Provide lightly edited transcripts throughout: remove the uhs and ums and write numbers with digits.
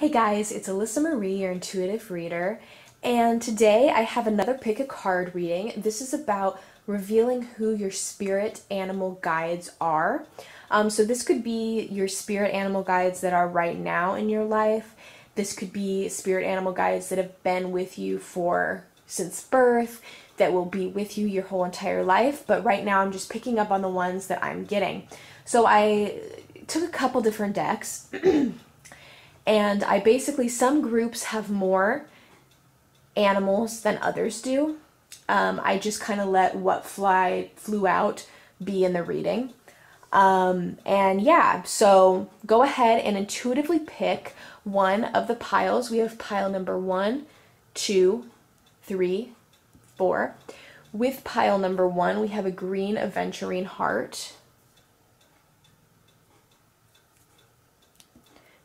Hey guys, it's Alyssa Marie, your intuitive reader, and today I have another pick a card reading. This is about revealing who your spirit animal guides are. So this could be your spirit animal guides that are right now in your life. This could be spirit animal guides that have been with you since birth, that will be with you your whole entire life, but right now I'm just picking up on the ones that I'm getting. So I took a couple different decks. And some groups have more animals than others do. I just kind of let what flew out be in the reading. So go ahead and intuitively pick one of the piles. We have pile number 1, 2, 3, 4. With pile number 1, we have a green aventurine heart.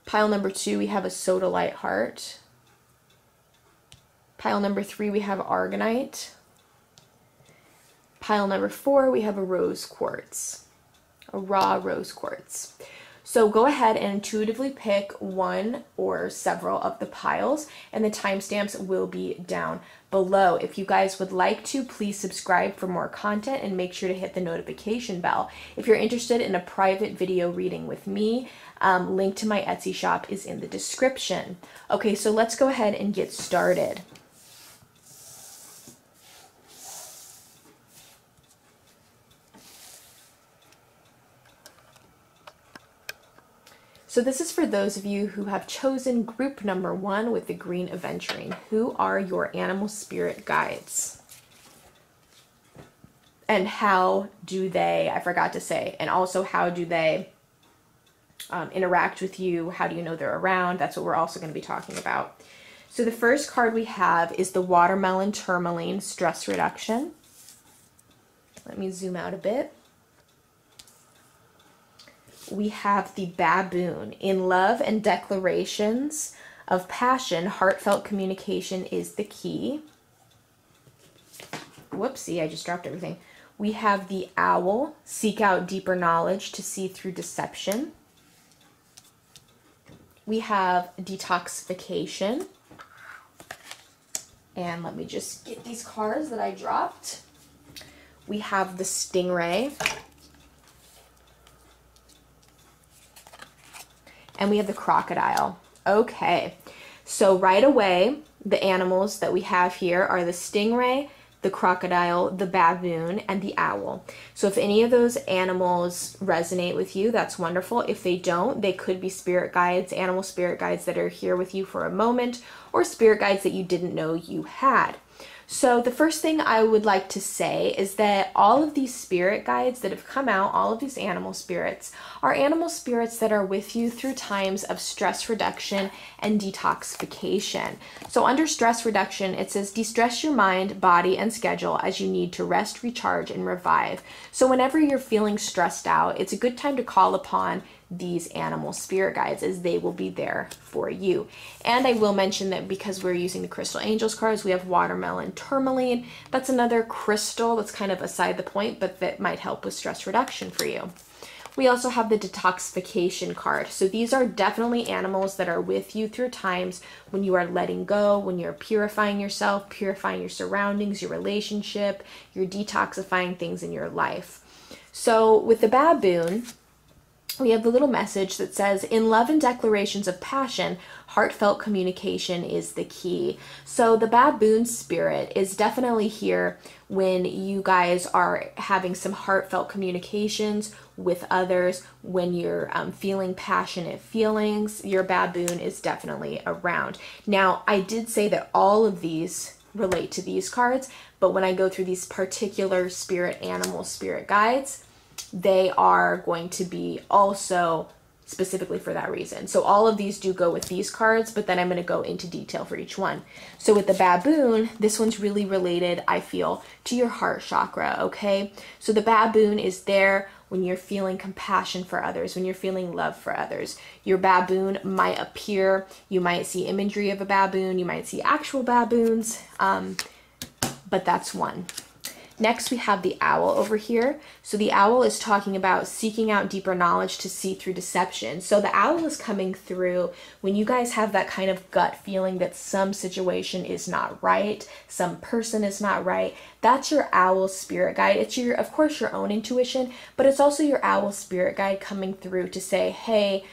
Pile number 2, we have a sodalite heart. Pile number 3, we have argonite. Pile number 4, we have a rose quartz, a raw rose quartz. So go ahead and intuitively pick one or several of the piles, and the timestamps will be down below. If you guys would like to, please subscribe for more content and make sure to hit the notification bell. If you're interested in a private video reading with me, link to my Etsy shop is in the description. Okay, so let's go ahead and get started. So this is for those of you who have chosen group number 1 with the green aventurine. Who are your animal spirit guides? And how do they, I forgot to say, and also how do they interact with you? How do you know they're around? That's what we're also going to be talking about. So the first card we have is the watermelon tourmaline stress reduction. Let me zoom out a bit. We have the baboon. In love and declarations of passion, heartfelt communication is the key. Whoopsie, I just dropped everything. We have the owl. Seek out deeper knowledge to see through deception. We have detoxification. And let me just get these cards that I dropped. We have the stingray. And we have the crocodile. Okay, so right away, the animals that we have here are the stingray, the crocodile, the baboon, and the owl. So if any of those animals resonate with you, that's wonderful. If they don't, they could be spirit guides, animal spirit guides that are here with you for a moment, or spirit guides that you didn't know you had. So the first thing I would like to say is that all of these spirit guides that have come out, all of these animal spirits, are animal spirits that are with you through times of stress reduction and detoxification. So under stress reduction, it says de-stress your mind, body, and schedule as you need to rest, recharge, and revive. So whenever you're feeling stressed out, it's a good time to call upon these animal spirit guides, as they will be there for you. And I will mention that because we're using the Crystal Angels cards, we have watermelon tourmaline. That's another crystal that's kind of aside the point, but that might help with stress reduction for you. We also have the detoxification card. So these are definitely animals that are with you through times when you are letting go, when you're purifying yourself, purifying your surroundings, your relationship, you're detoxifying things in your life. So with the baboon, we have the little message that says, in love and declarations of passion, heartfelt communication is the key. So the baboon spirit is definitely here when you guys are having some heartfelt communications with others, when you're feeling passionate feelings, your baboon is definitely around. Now, I did say that all of these relate to these cards, but when I go through these particular spirit animal spirit guides, they are going to be also specifically for that reason. So all of these do go with these cards, but then I'm going to go into detail for each one. So with the baboon, this one's really related, I feel, to your heart chakra, okay? So the baboon is there when you're feeling compassion for others, when you're feeling love for others. Your baboon might appear, you might see imagery of a baboon, you might see actual baboons, but that's one. Next, we have the owl over here. So the owl is talking about seeking out deeper knowledge to see through deception. So the owl is coming through when you guys have that kind of gut feeling that some situation is not right, some person is not right. That's your owl spirit guide. It's your, of course, your own intuition, but it's also your owl spirit guide coming through to say, hey,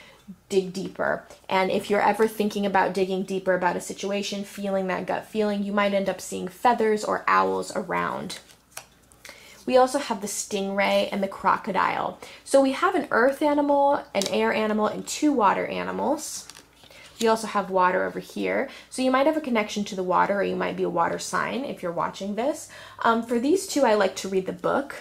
dig deeper. And if you're ever thinking about digging deeper about a situation, feeling that gut feeling, you might end up seeing feathers or owls around. We also have the stingray and the crocodile. So we have an earth animal, an air animal, and 2 water animals. We also have water over here. So you might have a connection to the water, or you might be a water sign if you're watching this. For these 2, I like to read the book.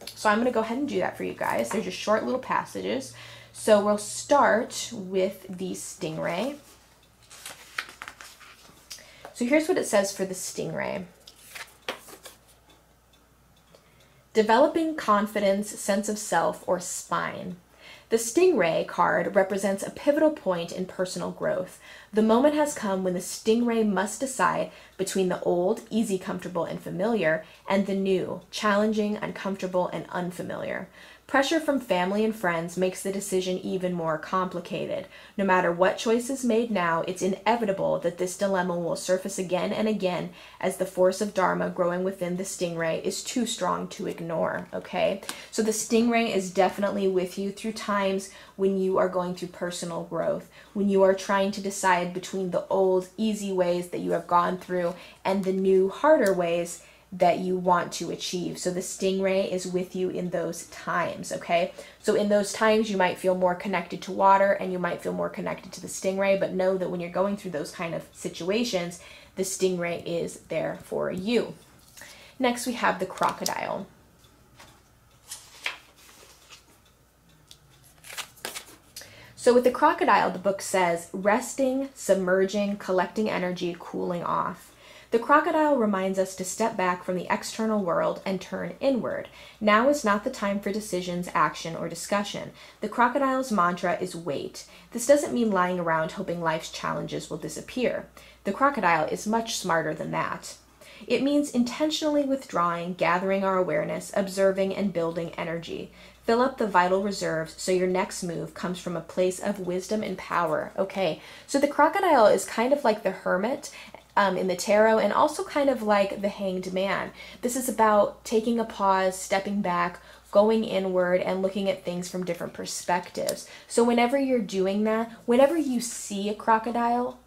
So I'm going to go ahead and do that for you guys. They're just short little passages. So we'll start with the stingray. So here's what it says for the stingray. Developing confidence, sense of self, or spine. The stingray card represents a pivotal point in personal growth. The moment has come when the stingray must decide between the old, easy, comfortable, and familiar, and the new, challenging, uncomfortable, and unfamiliar. Pressure from family and friends makes the decision even more complicated. No matter what choice is made now, it's inevitable that this dilemma will surface again and again as the force of Dharma growing within the stingray is too strong to ignore, okay? So the stingray is definitely with you through times when you are going through personal growth, when you are trying to decide between the old, easy ways that you have gone through and the new, harder ways that you want to achieve. So the stingray is with you in those times, okay? So in those times, you might feel more connected to water and you might feel more connected to the stingray, but know that when you're going through those kind of situations, the stingray is there for you. Next, we have the crocodile. So with the crocodile, the book says, resting, submerging, collecting energy, cooling off. The crocodile reminds us to step back from the external world and turn inward. Now is not the time for decisions, action, or discussion. The crocodile's mantra is wait. This doesn't mean lying around hoping life's challenges will disappear. The crocodile is much smarter than that. It means intentionally withdrawing, gathering our awareness, observing, and building energy. Fill up the vital reserves so your next move comes from a place of wisdom and power. Okay, so the crocodile is kind of like the hermit in the tarot, and also kind of like the hanged man. This is about taking a pause, stepping back, going inward, and looking at things from different perspectives. So whenever you're doing that, whenever you see a crocodile,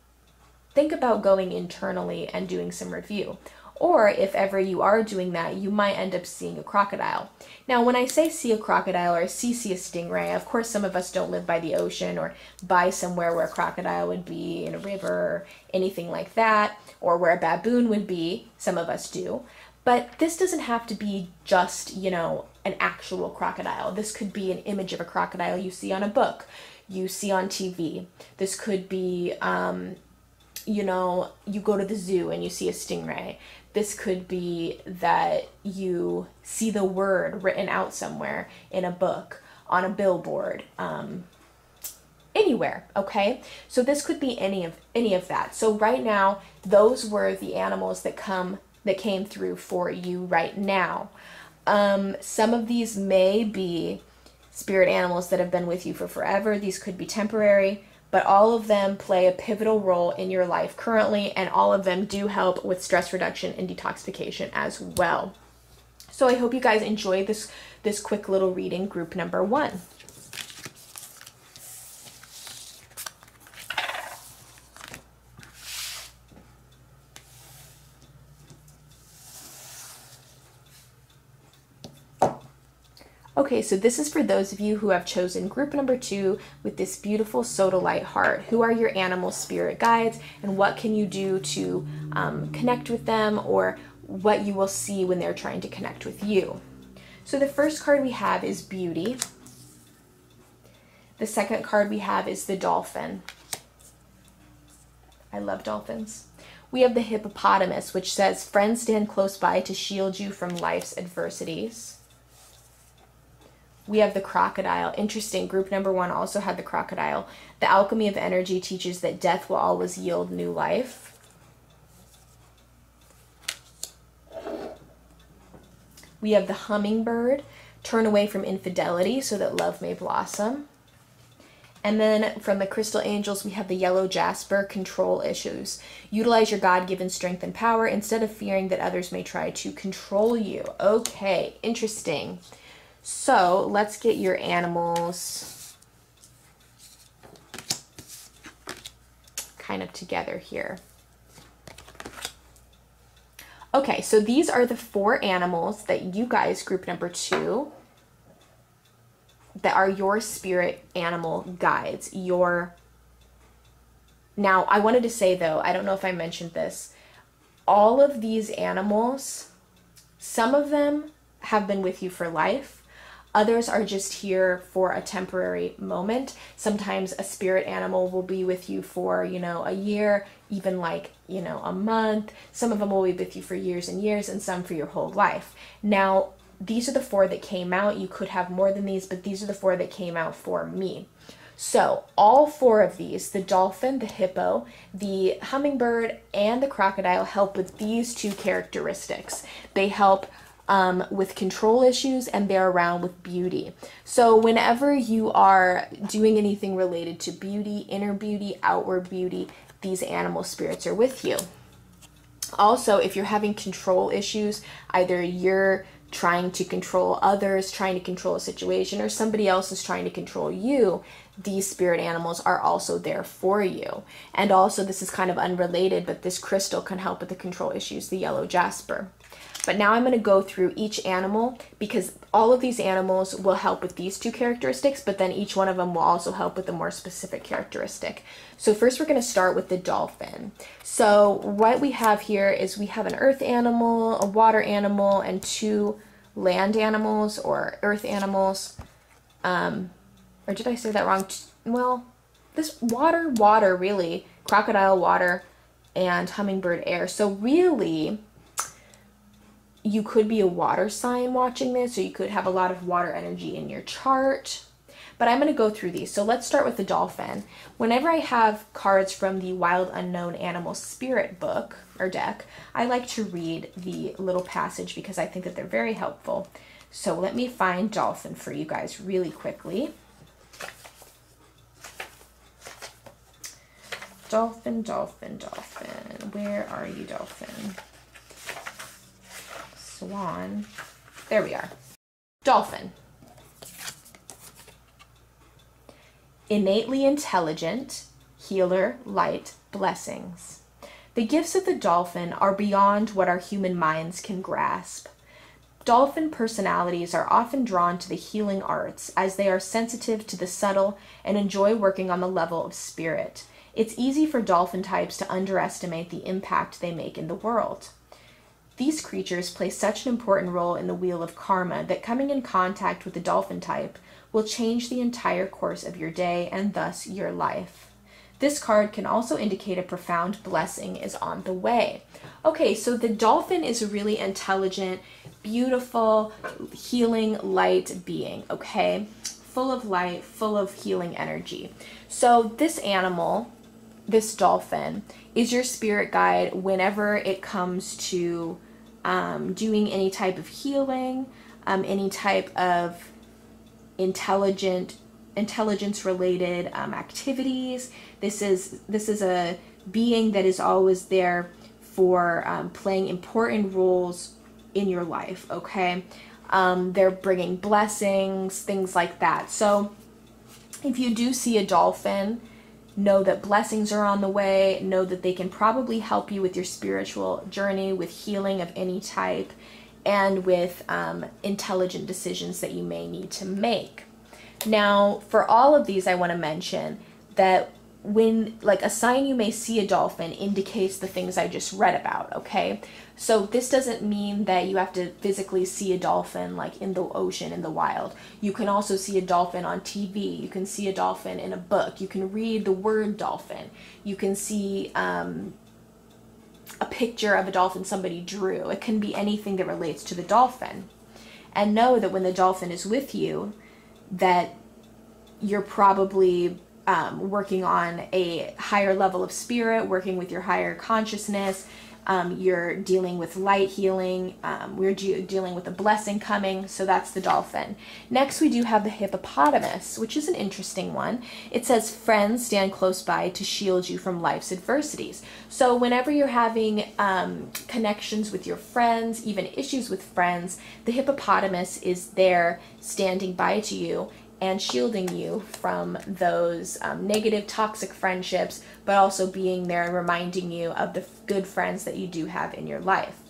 think about going internally and doing some review. Or if ever you are doing that, you might end up seeing a crocodile. Now, when I say see a crocodile or see a stingray, of course, some of us don't live by the ocean or by somewhere where a crocodile would be, in a river or anything like that, or where a baboon would be. Some of us do. But this doesn't have to be just, you know, an actual crocodile. This could be an image of a crocodile you see on a book, you see on TV. This could be, you know, you go to the zoo and you see a stingray. This could be that you see the word written out somewhere in a book, on a billboard, anywhere, okay? So this could be any of that. So right now, those were the animals that came through for you right now. Some of these may be spirit animals that have been with you for forever. These could be temporary, but all of them play a pivotal role in your life currently, and all of them do help with stress reduction and detoxification as well. So I hope you guys enjoyed this quick little reading, group number 1. Okay, so this is for those of you who have chosen group number 2 with this beautiful sodalite heart. Who are your animal spirit guides, and what can you do to connect with them, or what you will see when they're trying to connect with you? So the first card we have is Beauty. The second card we have is the Dolphin. I love dolphins. We have the Hippopotamus, which says, friends stand close by to shield you from life's adversities. We have the Crocodile. Interesting. Group number 1 also had the Crocodile. The alchemy of energy teaches that death will always yield new life. We have the hummingbird, turn away from infidelity so that love may blossom. And then from the crystal angels, we have the yellow jasper, control issues. Utilize your God-given strength and power instead of fearing that others may try to control you. Okay, interesting. So let's get your animals kind of together here. Okay, so these are the 4 animals that you guys, group number 2, that are your spirit animal guides. Now, I wanted to say though, I don't know if I mentioned this, all of these animals, some of them have been with you for life. Others are just here for a temporary moment. Sometimes a spirit animal will be with you for, a year, even a month. Some of them will be with you for years and years, and some for your whole life. Now, these are the 4 that came out. You could have more than these, but these are the 4 that came out for me. So all 4 of these, the dolphin, the hippo, the hummingbird, and the crocodile, help with these 2 characteristics. They help with control issues, and they're around with beauty. So whenever you are doing anything related to beauty, inner beauty, outward beauty, these animal spirits are with you. Also, if you're having control issues, either you're trying to control others, trying to control a situation, or somebody else is trying to control you, these spirit animals are also there for you. And also, this is kind of unrelated, but this crystal can help with the control issues, the yellow jasper. But now I'm going to go through each animal, because all of these animals will help with these 2 characteristics, but then each one of them will also help with a more specific characteristic. So first we're going to start with the dolphin. So what we have here is we have an earth animal, a water animal, and 2 land animals or earth animals. Or did I say that wrong? Well, this water really, crocodile water, and hummingbird air. So really, you could be a water sign watching this, or you could have a lot of water energy in your chart. But I'm going to go through these. So let's start with the dolphin. Whenever I have cards from the Wild Unknown Animal Spirit book or deck, I like to read the little passage because I think that they're very helpful. So let me find dolphin for you guys really quickly. Dolphin, dolphin, dolphin. Where are you, dolphin? Swan. There we are. Dolphin. Innately intelligent, healer, light, blessings. The gifts of the dolphin are beyond what our human minds can grasp. Dolphin personalities are often drawn to the healing arts as they are sensitive to the subtle and enjoy working on the level of spirit. It's easy for dolphin types to underestimate the impact they make in the world. These creatures play such an important role in the wheel of karma that coming in contact with the dolphin type will change the entire course of your day and thus your life. This card can also indicate a profound blessing is on the way. Okay, so the dolphin is a really intelligent, beautiful, healing, light being, okay? Full of light, full of healing energy. So this animal, this dolphin, is your spirit guide whenever it comes to doing any type of healing, any type of intelligence related activities. This is a being that is always there for playing important roles in your life, okay? They're bringing blessings, things like that. So if you do see a dolphin, know that blessings are on the way. Know that they can probably help you with your spiritual journey, with healing of any type, and with intelligent decisions that you may need to make. Now, for all of these, I want to mention that when, like, a sign you may see a dolphin indicates the things I just read about, okay? So this doesn't mean that you have to physically see a dolphin like in the ocean, in the wild. You can also see a dolphin on TV. You can see a dolphin in a book. You can read the word dolphin. You can see a picture of a dolphin somebody drew. It can be anything that relates to the dolphin. And know that when the dolphin is with you, that you're probably working on a higher level of spirit, working with your higher consciousness, You're dealing with light healing. We're dealing with a blessing coming. So that's the dolphin. Next, we do have the hippopotamus, which is an interesting one. It says, friends stand close by to shield you from life's adversities. So whenever you're having connections with your friends, even issues with friends, the hippopotamus is there standing by to you and shielding you from those negative, toxic friendships, but also being there and reminding you of the good friends that you do have in your life.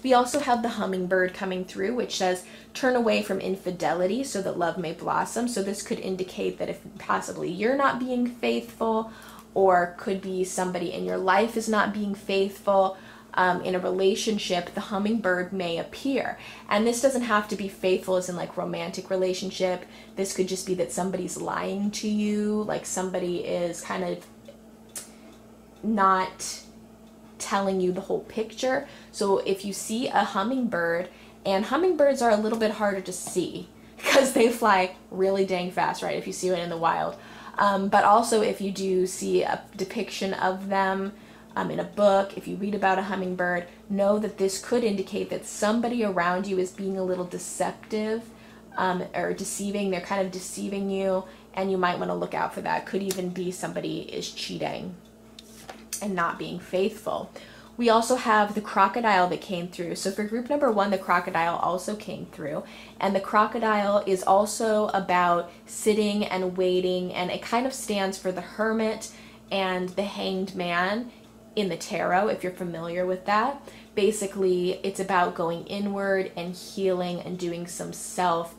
We also have the hummingbird coming through, which says, turn away from infidelity so that love may blossom. So this could indicate that if possibly you're not being faithful, or could be somebody in your life is not being faithful, in a relationship, the hummingbird may appear. And this doesn't have to be faithful as in like romantic relationship. This could just be that somebody's lying to you, like somebody is kind of not telling you the whole picture. So if you see a hummingbird, and hummingbirds are a little bit harder to see because they fly really dang fast, right? If you see it in the wild. But also if you do see a depiction of them in a book, if you read about a hummingbird, know that this could indicate that somebody around you is being a little deceptive or deceiving. They're kind of deceiving you, and you might want to look out for that. Could even be somebody is cheating and not being faithful. We also have the crocodile that came through. So for group number 1, the crocodile also came through. And the crocodile is also about sitting and waiting, and it kind of stands for the hermit and the hanged man in the tarot, if you're familiar with that. Basically, it's about going inward and healing and doing some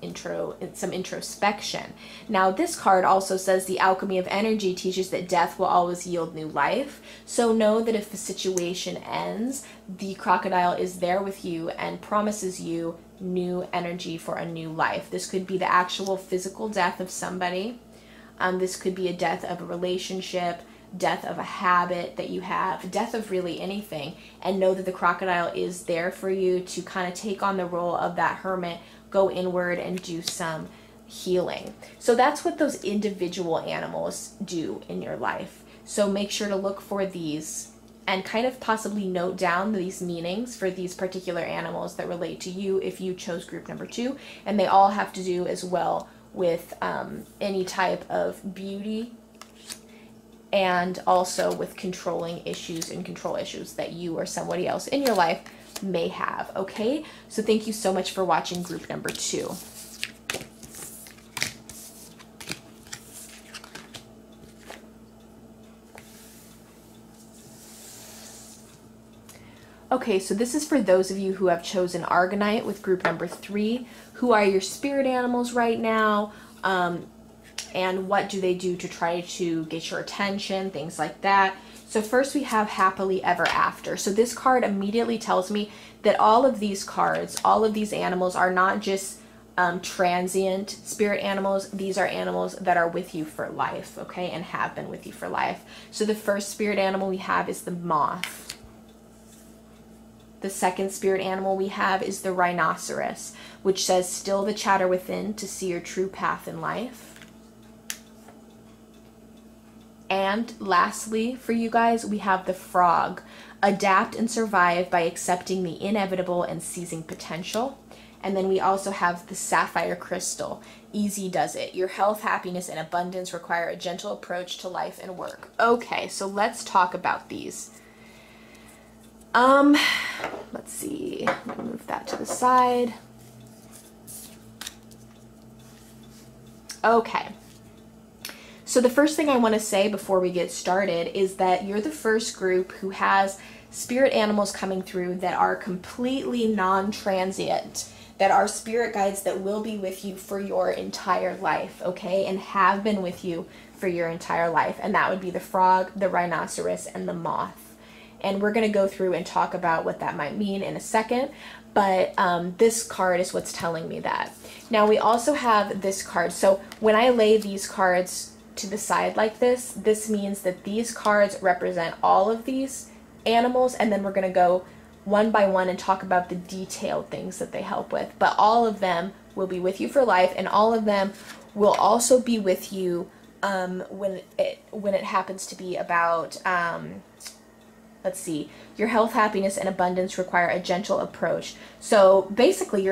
introspection. Now, this card also says the alchemy of energy teaches that death will always yield new life. So know that if the situation ends, the crocodile is there with you and promises you new energy for a new life. This could be the actual physical death of somebody. This could be a death of a relationship, death of a habit that you have, death of really anything. And know that the crocodile is there for you to kind of take on the role of that hermit, go inward and do some healing. So that's what those individual animals do in your life. So make sure to look for these and kind of possibly note down these meanings for these particular animals that relate to you if you chose group number 2. And they all have to do as well with any type of beauty, and also with controlling issues and control issues that you or somebody else in your life may have. Okay, so thank you so much for watching group number 2. Okay, so this is for those of you who have chosen Argonite with group number 3. Who are your spirit animals right now? And what do they do to try to get your attention, things like that. So first we have Happily Ever After. So this card immediately tells me that all of these cards, all of these animals are not just transient spirit animals. These are animals that are with you for life, okay, and have been with you for life. So the first spirit animal we have is the moth. The second spirit animal we have is the rhinoceros, which says, still the chatter within to see your true path in life. And lastly, for you guys, we have the frog. Adapt and survive by accepting the inevitable and seizing potential. And then we also have the sapphire crystal. Easy does it. Your health, happiness, and abundance require a gentle approach to life and work. Okay, so let's talk about these. Let's see. Let me move that to the side. Okay. So the first thing I want to say before we get started is that you're the first group who has spirit animals coming through that are completely non-transient, that are spirit guides that will be with you for your entire life, okay, and have been with you for your entire life. And that would be the frog, the rhinoceros, and the moth. And we're going to go through and talk about what that might mean in a second, but this card is what's telling me that. Now we also have this card. So when I lay these cards to the side like this, this means that these cards represent all of these animals, and then we're going to go one by one and talk about the detailed things that they help with. But all of them will be with you for life, and all of them will also be with you when it happens to be about let's see, your health, happiness, and abundance require a gentle approach. So basically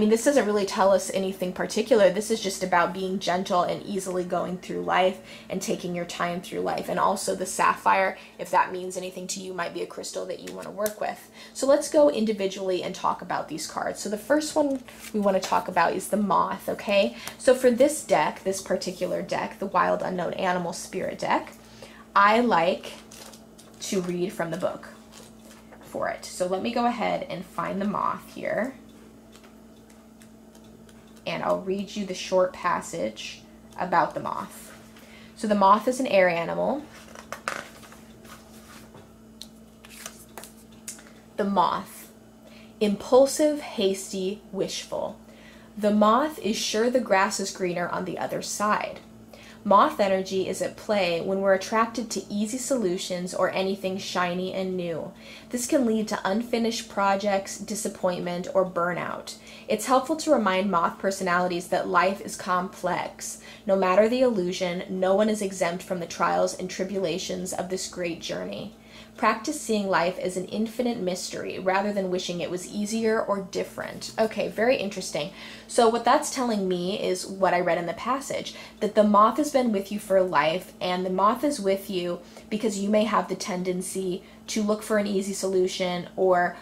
this doesn't really tell us anything particular. This is just about being gentle and easily going through life and taking your time through life. And also the sapphire, if that means anything to you, might be a crystal that you want to work with. So let's go individually and talk about these cards. So the first one we want to talk about is the moth, okay? So for this deck, this particular deck, the Wild Unknown Animal Spirit deck, I like to read from the book for it. So let me go ahead and find the moth here. And I'll read you the short passage about the moth. So the moth is an air animal. The moth, impulsive, hasty, wishful. The moth is sure the grass is greener on the other side. Moth energy is at play when we're attracted to easy solutions or anything shiny and new. This can lead to unfinished projects, disappointment, or burnout. It's helpful to remind moth personalities that life is complex. No matter the illusion, no one is exempt from the trials and tribulations of this great journey. Practice seeing life as an infinite mystery rather than wishing it was easier or different. Okay, very interesting. So what that's telling me is what I read in the passage, that the moth has been with you for life, and the moth is with you because you may have the tendency to look for an easy solution or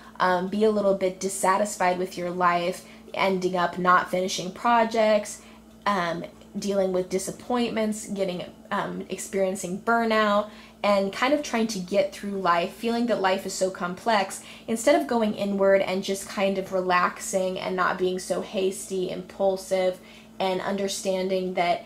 be a little bit dissatisfied with your life, ending up not finishing projects, dealing with disappointments, experiencing burnout, and kind of trying to get through life, feeling that life is so complex, instead of going inward and just kind of relaxing and not being so hasty, impulsive, and understanding that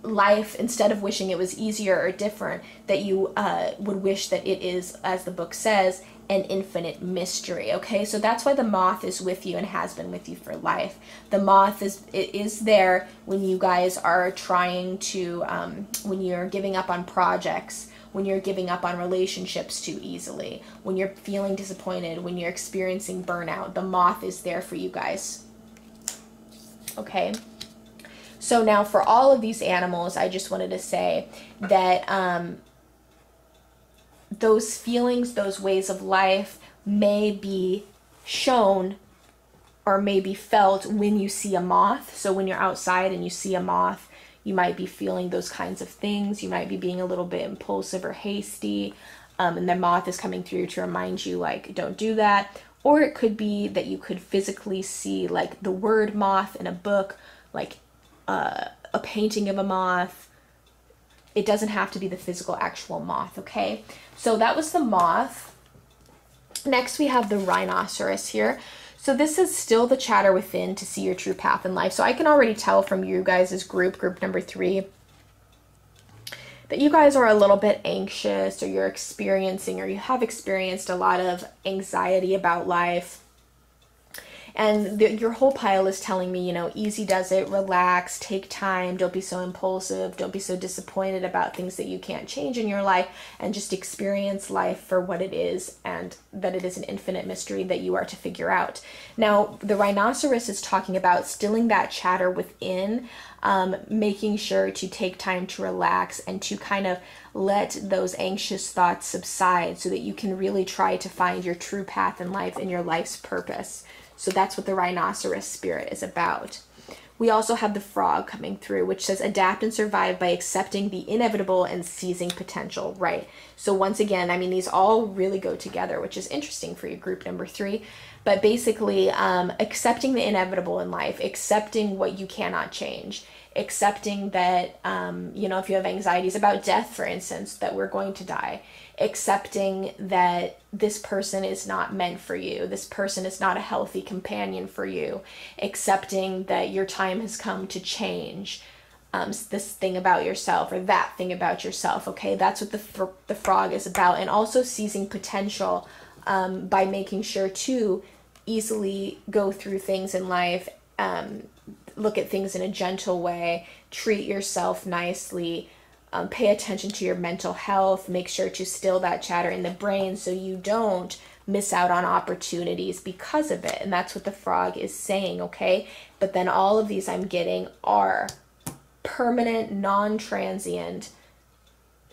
life, instead of wishing it was easier or different, that you would wish that it is, as the book says, an infinite mystery. Okay, so that's why the moth is with you and has been with you for life. The moth is there when you guys are trying to, when you're giving up on projects, when you're giving up on relationships too easily, when you're feeling disappointed, when you're experiencing burnout. The moth is there for you guys. Okay. So now for all of these animals, I just wanted to say that those feelings, those ways of life may be shown or may be felt when you see a moth. So when you're outside and you see a moth, you might be feeling those kinds of things. You might be being a little bit impulsive or hasty, and the moth is coming through to remind you, like, don't do that. Or it could be that you could physically see, like, the word moth in a book, like a painting of a moth. It doesn't have to be the physical actual moth, okay? So that was the moth. Next we have the rhinoceros here. So this is still the chatter within to see your true path in life. So I can already tell from you guys' group number 3, that you guys are a little bit anxious, or you're experiencing, or you have experienced a lot of anxiety about life. And your whole pile is telling me, you know, easy does it, relax, take time, don't be so impulsive, don't be so disappointed about things that you can't change in your life, and just experience life for what it is, and that it is an infinite mystery that you are to figure out. Now, the rhinoceros is talking about stilling that chatter within, making sure to take time to relax and to kind of let those anxious thoughts subside so that you can really try to find your true path in life and your life's purpose. So that's what the rhinoceros spirit is about. We also have the frog coming through, which says adapt and survive by accepting the inevitable and seizing potential. Right. So once again, I mean, these all really go together, which is interesting for your group number 3. But basically, accepting the inevitable in life, accepting what you cannot change, accepting that, you know, if you have anxieties about death, for instance, that we're going to die, accepting that this person is not meant for you, this person is not a healthy companion for you, accepting that your time has come to change this thing about yourself or that thing about yourself. Okay, that's what the frog is about. And also seizing potential by making sure to easily go through things in life, look at things in a gentle way, treat yourself nicely, pay attention to your mental health, make sure to still that chatter in the brain so you don't miss out on opportunities because of it. And that's what the frog is saying, okay? But then all of these I'm getting are permanent, non-transient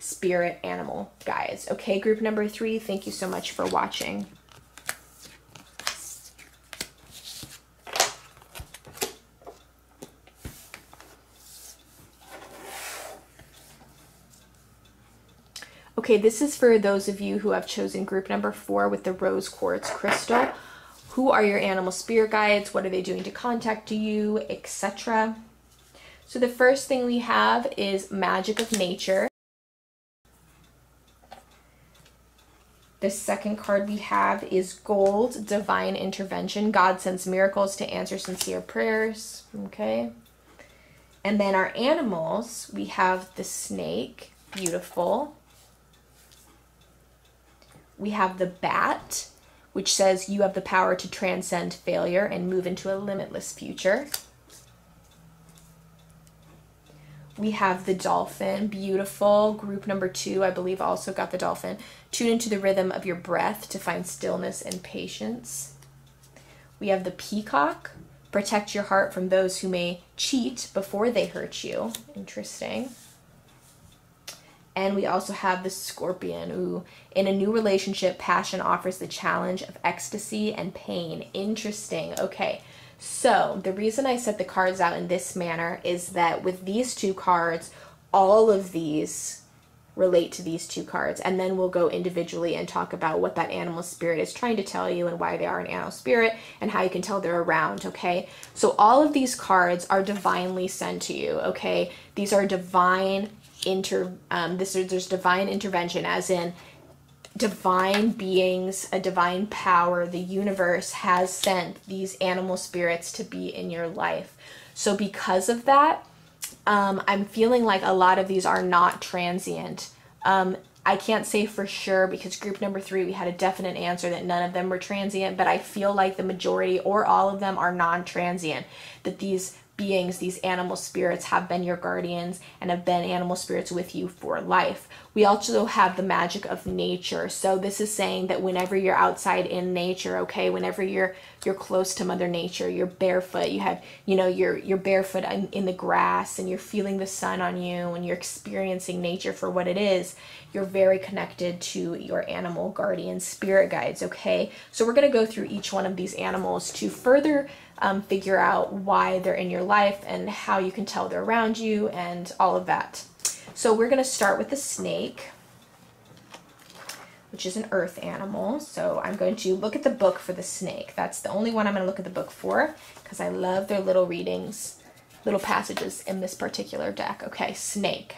spirit animal guides. Okay, group number 3, thank you so much for watching. Okay, this is for those of you who have chosen group number 4 with the rose quartz crystal. Who are your animal spirit guides? What are they doing to contact you, etc.? So the first thing we have is magic of nature. The second card we have is gold, divine intervention. God sends miracles to answer sincere prayers. Okay. And then our animals, we have the snake, beautiful. We have the bat, which says you have the power to transcend failure and move into a limitless future. We have the dolphin, beautiful. Group number 2, I believe, also got the dolphin. Tune into the rhythm of your breath to find stillness and patience. We have the peacock, protect your heart from those who may cheat before they hurt you. Interesting. And we also have the scorpion. Ooh, in a new relationship, passion offers the challenge of ecstasy and pain. Interesting. Okay. So the reason I set the cards out in this manner is that with these 2 cards, all of these relate to these 2 cards. And then we'll go individually and talk about what that animal spirit is trying to tell you and why they are an animal spirit and how you can tell they're around, okay? So all of these cards are divinely sent to you, okay? These are divine there's divine intervention, as in divine beings, a divine power, the universe has sent these animal spirits to be in your life. So because of that, I'm feeling like a lot of these are not transient. I can't say for sure because group number 3, we had a definite answer that none of them were transient, but I feel like the majority or all of them are non-transient, that these beings, these animal spirits have been your guardians and have been animal spirits with you for life. We also have the magic of nature. So this is saying that whenever you're outside in nature, okay, whenever you're close to Mother Nature, you're barefoot, you have, you're barefoot in the grass and you're feeling the sun on you and you're experiencing nature for what it is, you're very connected to your animal guardian spirit guides, okay? So we're going to go through each one of these animals to further figure out why they're in your life and how you can tell they're around you and all of that. So we're going to start with the snake, which is an earth animal. So I'm going to look at the book for the snake. That's the only one I'm going to look at the book for because I love their little readings, little passages in this particular deck. Okay, snake.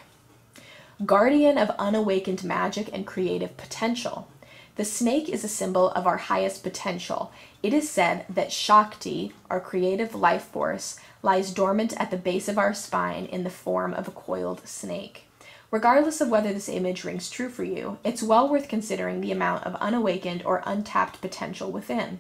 Guardian of unawakened magic and creative potential. The snake is a symbol of our highest potential. It is said that Shakti, our creative life force, lies dormant at the base of our spine in the form of a coiled snake. Regardless of whether this image rings true for you, it's well worth considering the amount of unawakened or untapped potential within.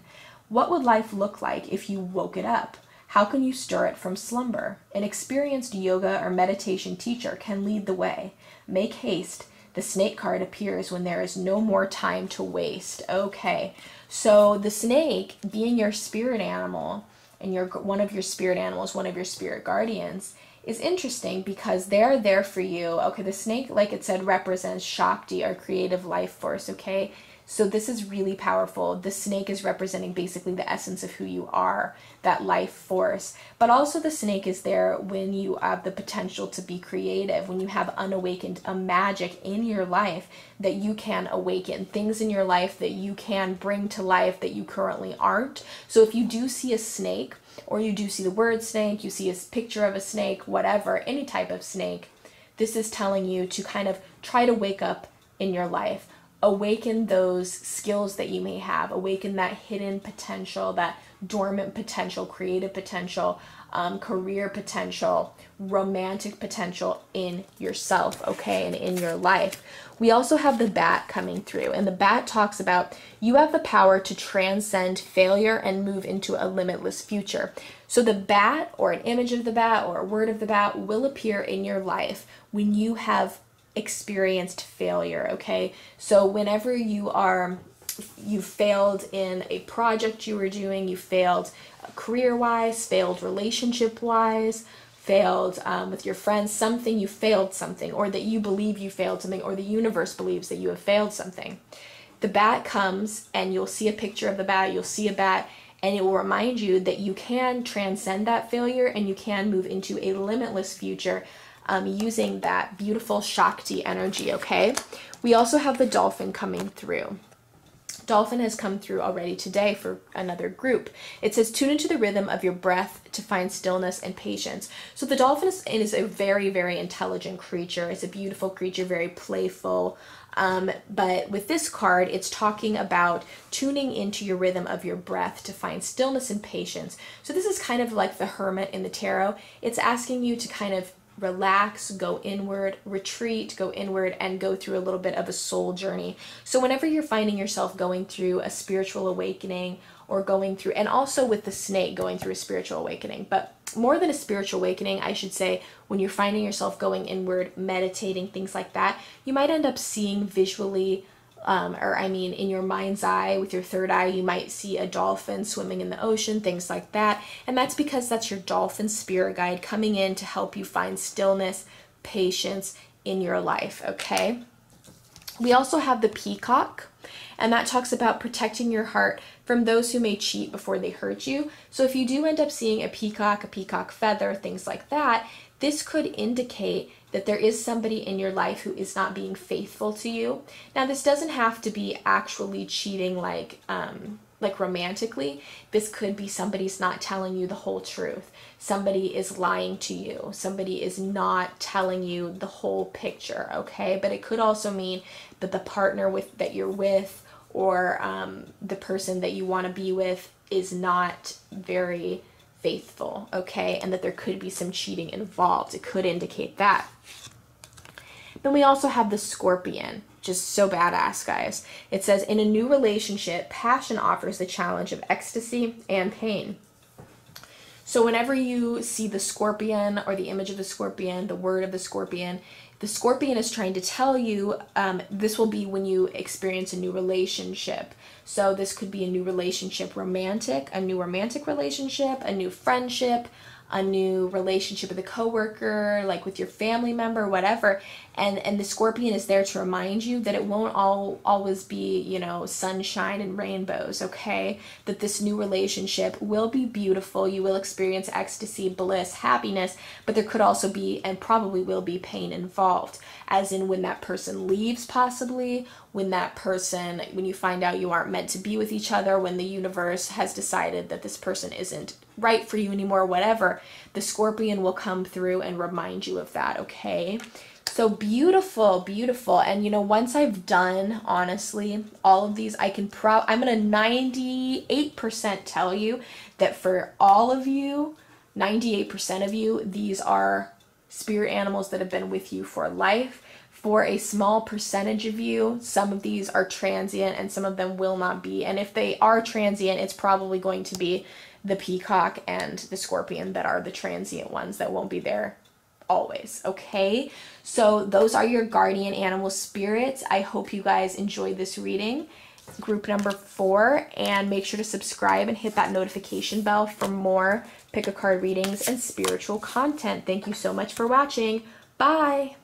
What would life look like if you woke it up? How can you stir it from slumber? An experienced yoga or meditation teacher can lead the way. Make haste. The snake card appears when there is no more time to waste. Okay, so the snake being your spirit animal and one of your spirit animals, one of your spirit guardians, is interesting because they're there for you. Okay, the snake, like it said, represents Shakti, our creative life force, okay? So this is really powerful. The snake is representing basically the essence of who you are, that life force. But also the snake is there when you have the potential to be creative, when you have unawakened a magic in your life that you can awaken, things in your life that you can bring to life that you currently aren't. So if you do see a snake, or you do see the word snake, you see a picture of a snake, whatever, any type of snake, this is telling you to kind of try to wake up in your life. Awaken those skills that you may have, awaken that hidden potential, that dormant potential, creative potential, career potential, romantic potential in yourself, okay, and in your life. We also have the bat coming through, and the bat talks about you have the power to transcend failure and move into a limitless future. So the bat, or an image of the bat, or a word of the bat will appear in your life when you have experienced failure, okay? So whenever you failed in a project you were doing, you failed career-wise, failed relationship-wise, failed with your friends, something you failed something, or that you believe you failed something, or the universe believes that you have failed something. The bat comes and you'll see a picture of the bat, you'll see a bat, and it will remind you that you can transcend that failure and you can move into a limitless future using that beautiful Shakti energy, okay? We also have the dolphin coming through. Dolphin has come through already today for another group. It says, tune into the rhythm of your breath to find stillness and patience. So the dolphin is a very, very intelligent creature. It's a beautiful creature, very playful. But with this card, it's talking about tuning into your rhythm of your breath to find stillness and patience. So this is kind of like the hermit in the tarot. It's asking you to kind of relax, go inward, retreat, go inward, and go through a little bit of a soul journey. So whenever you're finding yourself going through a spiritual awakening or going through, and also with the snake going through a spiritual awakening, but more than a spiritual awakening, I should say, when you're finding yourself going inward, meditating, things like that, you might end up seeing visually in your mind's eye, with your third eye, you might see a dolphin swimming in the ocean, things like that. And that's because that's your dolphin spirit guide coming in to help you find stillness, patience in your life, okay? We also have the peacock, and that talks about protecting your heart from those who may cheat before they hurt you. So if you do end up seeing a peacock feather, things like that, this could indicate that there is somebody in your life who is not being faithful to you. Now, this doesn't have to be actually cheating like romantically. This could be somebody's not telling you the whole truth. Somebody is lying to you. Somebody is not telling you the whole picture, okay? But it could also mean that the partner that you're with, or the person that you want to be with, is not very faithful, okay? And that there could be some cheating involved. It could indicate that. Then we also have the scorpion, just so badass, guys. It says, in a new relationship, passion offers the challenge of ecstasy and pain. So whenever you see the scorpion or the image of the scorpion, the word of the scorpion is trying to tell you this will be when you experience a new relationship. So this could be a new relationship, a new romantic relationship, a new friendship, a new relationship with a coworker, like with your family member, whatever. And the scorpion is there to remind you that it won't always be, sunshine and rainbows, okay? That this new relationship will be beautiful. You will experience ecstasy, bliss, happiness, but there could also be, and probably will be, pain involved. As in when that person leaves, possibly, when you find out you aren't meant to be with each other, when the universe has decided that this person isn't right for you anymore, whatever, the scorpion will come through and remind you of that, okay? So beautiful, beautiful. And once I've done, honestly, all of these, I'm gonna 98% tell you that for all of you, 98% of you, these are spirit animals that have been with you for life. For a small percentage of you, some of these are transient and some of them will not be. And if they are transient, it's probably going to be the peacock and the scorpion that are the transient ones that won't be there always, okay? So those are your guardian animal spirits. I hope you guys enjoyed this reading, group number 4, and make sure to subscribe and hit that notification bell for more pick a card readings and spiritual content. Thank you so much for watching. Bye!